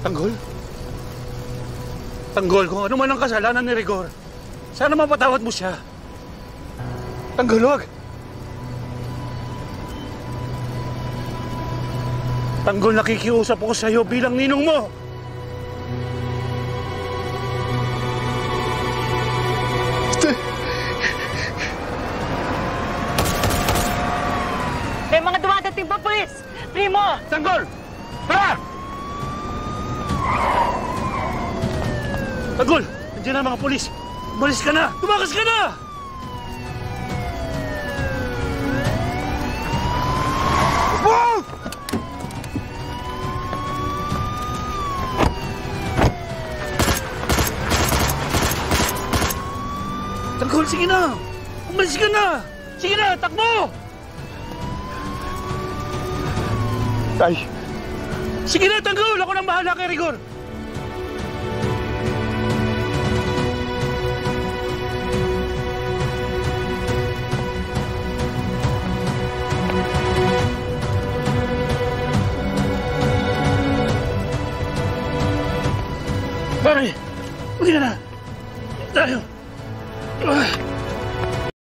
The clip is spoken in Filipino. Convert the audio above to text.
Tanggol? Tanggol, kung ano man ang kasalanan ni Rigor, sana mapatawad mo siya. Tanggol, wag. Tanggol, nakikiusap ako sa'yo bilang ninong mo. May mga dumadating pa, pulis! Primo! Tanggol! Tara! Tanggol! Nandiyan na mga pulis! Umalis ka na! Tumakas ka na! Wow! Tanggol, sige na! Umalis ka na! Sige na, takbo! Tay! Sige na, Tanggol! Ako nang bahala kay Rigor! Pare! Hindi na! Tayo!